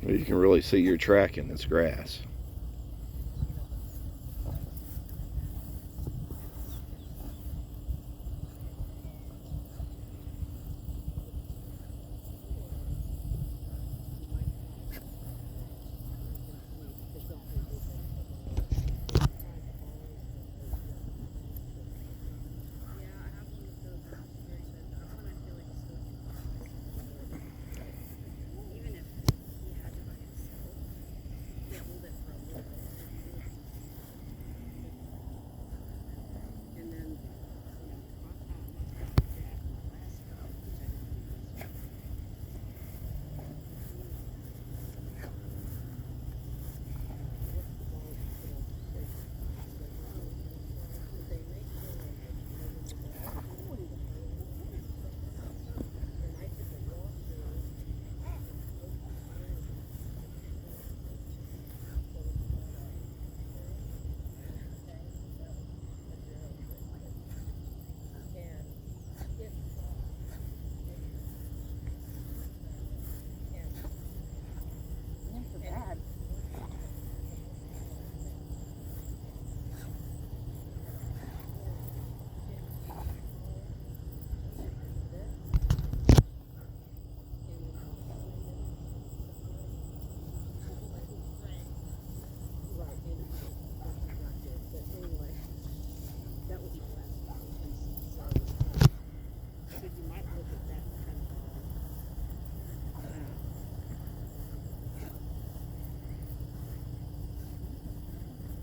You can really see your track in this grass.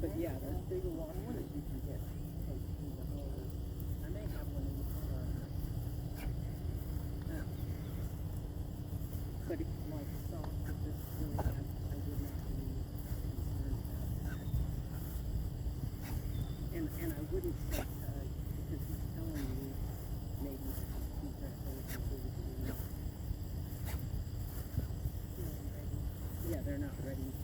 But yeah, those bigger water ones you can get through the whole. I may have one in the car. But if like soft with this really, I would not be concerned about that. And I wouldn't say because he's telling you maybe he's not going to consider doing it. Yeah, they're not ready.